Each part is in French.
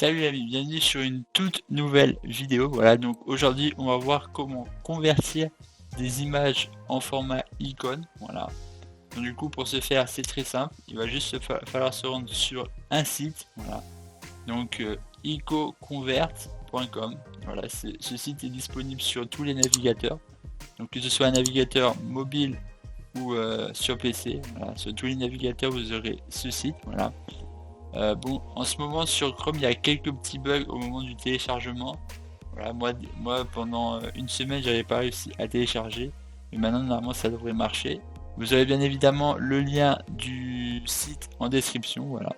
Salut amis, bienvenue sur une toute nouvelle vidéo. Voilà, donc aujourd'hui on va voir comment convertir des images en format icône. Voilà. Donc du coup pour ce faire c'est très simple, il va juste falloir se rendre sur un site. Voilà. Donc icoconvert.com. Voilà, ce site est disponible sur tous les navigateurs. Donc que ce soit un navigateur mobile ou sur PC. Voilà, sur tous les navigateurs vous aurez ce site. Voilà. Bon, en ce moment sur Chrome, il y a quelques petits bugs au moment du téléchargement. Voilà, moi pendant une semaine, j'avais pas réussi à télécharger, mais maintenant normalement ça devrait marcher. Vous avez bien évidemment le lien du site en description, voilà.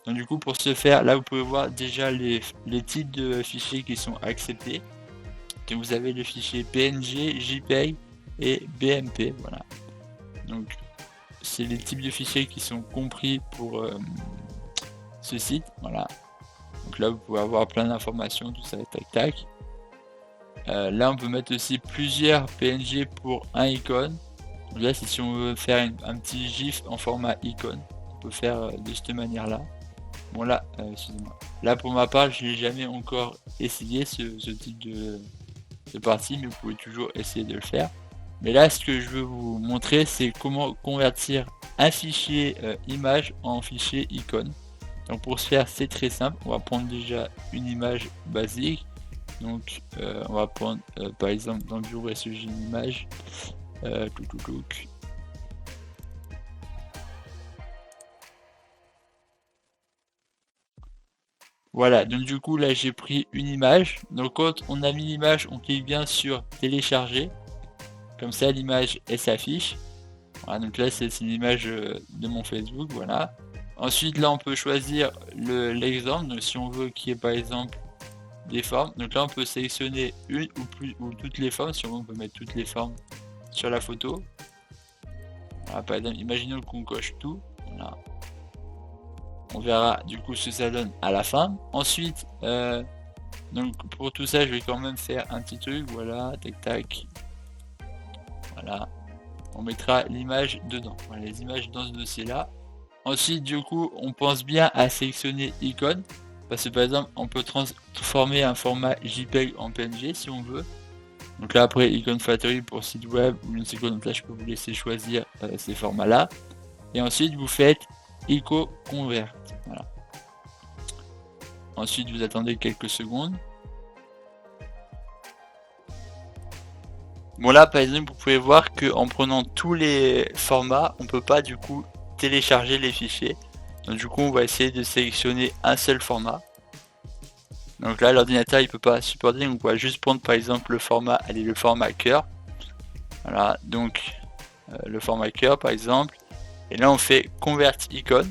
Donc du coup, pour ce faire, là vous pouvez voir déjà les types de fichiers qui sont acceptés. Donc vous avez le fichier PNG, JPEG et BMP, voilà. Donc c'est les types de fichiers qui sont compris pour ce site, voilà. Donc là vous pouvez avoir plein d'informations, tout ça, tac tac. Là on peut mettre aussi plusieurs PNG pour un icône. Donc là c'est si on veut faire un petit GIF en format icône, on peut faire de cette manière là. Bon là, excusez-moi. Là pour ma part je n'ai jamais encore essayé ce type de partie, mais vous pouvez toujours essayer de le faire. Mais là ce que je veux vous montrer c'est comment convertir un fichier image en fichier icône. Donc pour ce faire c'est très simple, on va prendre déjà une image basique. Donc on va prendre par exemple dans le bureau SEJ une image. Voilà, donc du coup là j'ai pris une image. Donc quand on a mis l'image, on clique bien sur télécharger. Comme ça l'image elle s'affiche. Voilà, donc là c'est une image de mon Facebook, voilà. Ensuite là on peut choisir l'exemple, donc si on veut qu'il y ait par exemple des formes, donc là on peut sélectionner une ou toutes les formes, si on veut on peut mettre toutes les formes sur la photo. Voilà, par exemple imaginons qu'on coche tout, voilà. On verra du coup ce que ça donne à la fin. Ensuite donc pour tout ça je vais quand même faire un petit truc, voilà, tac tac, voilà, on mettra l'image dedans, voilà, les images dans ce dossier là. Ensuite, du coup, on pense bien à sélectionner icône, parce que par exemple, on peut transformer un format JPEG en PNG si on veut. Donc là, après, Icon Factory pour site web ou une seconde, donc là, je peux vous laisser choisir ces formats-là. Et ensuite, vous faites Ico Convert. Voilà. Ensuite, vous attendez quelques secondes. Bon là, par exemple, vous pouvez voir qu'en prenant tous les formats, on peut pas du coup télécharger les fichiers. Donc du coup on va essayer de sélectionner un seul format. Donc là l'ordinateur il peut pas supporter, donc on va juste prendre par exemple le format, allez, le format cœur. Voilà, donc le format cœur par exemple. Et là on fait convert icône.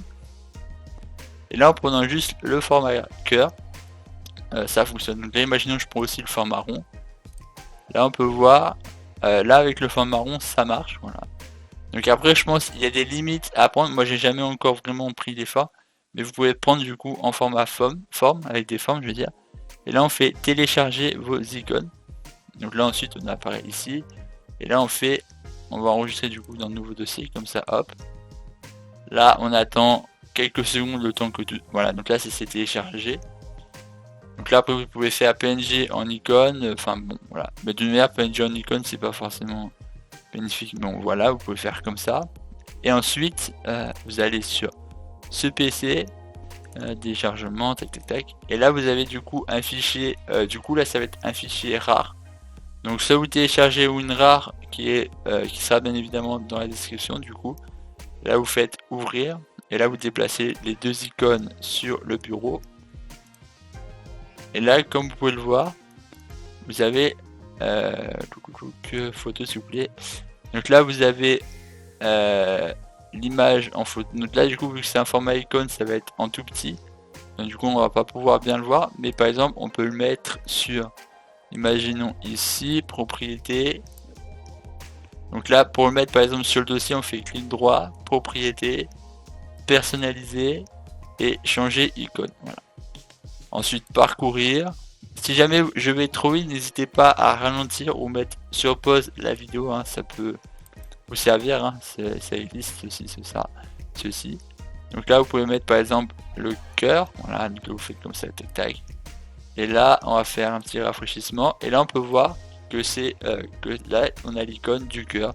Et là en prenant juste le format cœur, ça fonctionne. Donc là imaginons que je prends aussi le format rond. Là on peut voir, là avec le format rond ça marche, voilà. Donc après je pense qu'il y a des limites à prendre, moi j'ai jamais encore vraiment pris des formes, mais vous pouvez prendre du coup en format forme, avec des formes je veux dire. Et là on fait télécharger vos icônes. Donc là ensuite on apparaît ici. Et là on va enregistrer du coup dans le nouveau dossier, comme ça hop. Là on attend quelques secondes le temps que tout. Voilà, donc là c'est téléchargé. Donc là après vous pouvez faire PNG en icône, enfin bon voilà. Mais d'une manière PNG en icône c'est pas forcément bénéfique. Bon voilà, vous pouvez faire comme ça. Et ensuite vous allez sur ce PC, téléchargement, tac tac tac. Et là vous avez du coup un fichier, du coup là ça va être un fichier rare. Donc soit vous téléchargez une rare qui sera bien évidemment dans la description du coup. Là vous faites ouvrir et là vous déplacez les deux icônes sur le bureau. Et là comme vous pouvez le voir, vous avez photo s'il vous plaît. Donc là vous avez l'image en photo. Donc là du coup vu que c'est un format icône ça va être en tout petit. Donc du coup on va pas pouvoir bien le voir. Mais par exemple on peut le mettre sur, imaginons ici, propriété. Donc là pour le mettre par exemple sur le dossier on fait clic droit, propriété, personnaliser et changer icône. Voilà. Ensuite parcourir. Si jamais je vais trop vite, n'hésitez pas à ralentir ou mettre sur pause la vidéo, hein, ça peut vous servir, hein, ça existe ceci. Donc là vous pouvez mettre par exemple le cœur, voilà, donc vous faites comme ça, tac tac. Et là on va faire un petit rafraîchissement, et là on peut voir que c'est que là on a l'icône du cœur,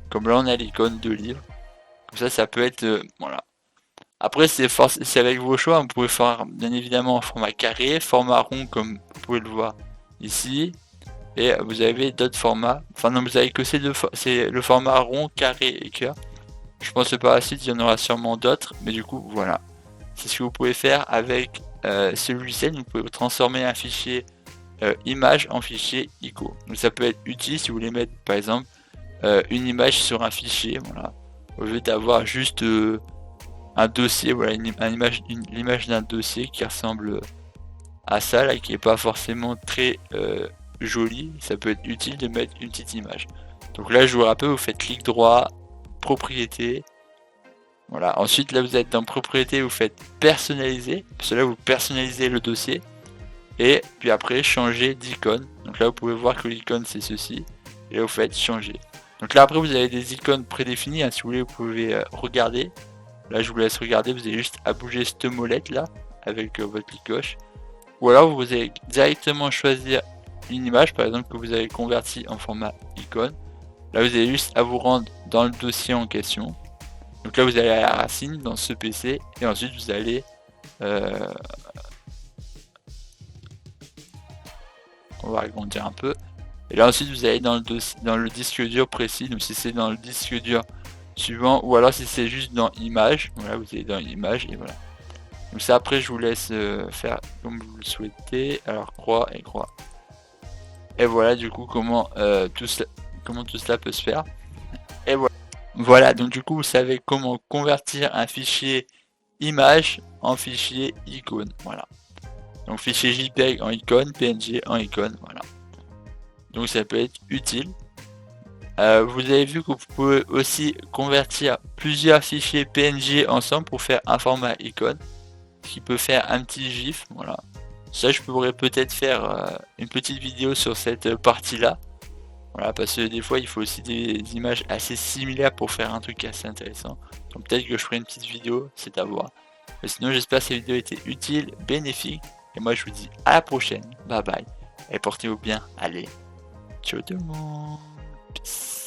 comme là on a l'icône de livre. Comme ça peut être voilà. Après c'est avec vos choix, vous pouvez faire bien évidemment en format carré, format rond comme vous pouvez le voir ici, et vous avez d'autres formats. Enfin non, vous avez que ces deux, c'est le format rond, carré et cœur. Je pense que par la suite il y en aura sûrement d'autres, mais du coup voilà. C'est ce que vous pouvez faire avec celui-ci. Vous pouvez transformer un fichier image en fichier ICO. Donc ça peut être utile si vous voulez mettre par exemple une image sur un fichier, voilà, au lieu d'avoir juste un dossier, voilà, l'image d'un dossier qui ressemble à ça là, qui est pas forcément très joli. Ça peut être utile de mettre une petite image. Donc là je vous rappelle, vous faites clic droit, propriété. Voilà, ensuite là vous êtes dans propriété, vous faites personnaliser, parce que là vous personnalisez le dossier, et puis après changer d'icône. Donc là vous pouvez voir que l'icône c'est ceci, et là vous faites changer. Donc là après vous avez des icônes prédéfinies, hein, si vous voulez vous pouvez regarder. Là je vous laisse regarder, vous avez juste à bouger cette molette là, avec votre clic gauche. Ou alors vous allez directement choisir une image, par exemple que vous avez convertie en format icône. Là vous avez juste à vous rendre dans le dossier en question. Donc là vous allez à la racine dans ce PC, et ensuite vous allez on va agrandir un peu, et là ensuite vous allez dans le disque dur précis. Donc si c'est dans le disque dur suivant, ou alors si c'est juste dans image, voilà, vous allez dans image, et voilà. Donc ça après je vous laisse faire comme vous le souhaitez. Alors croix et croix, et voilà du coup comment tout cela peut se faire. Et voilà. Voilà, donc du coup vous savez comment convertir un fichier image en fichier icône, voilà. Donc fichier JPEG en icône, PNG en icône, voilà. Donc ça peut être utile. Vous avez vu que vous pouvez aussi convertir plusieurs fichiers PNG ensemble pour faire un format icône, qui peut faire un petit GIF, voilà. Ça je pourrais peut-être faire une petite vidéo sur cette partie-là. Voilà, parce que des fois il faut aussi des images assez similaires pour faire un truc assez intéressant. Donc peut-être que je ferai une petite vidéo, c'est à voir. Mais sinon j'espère que cette vidéo était utile, bénéfique. Et moi je vous dis à la prochaine, bye bye. Et portez-vous bien, allez, ciao tout le monde. Peace.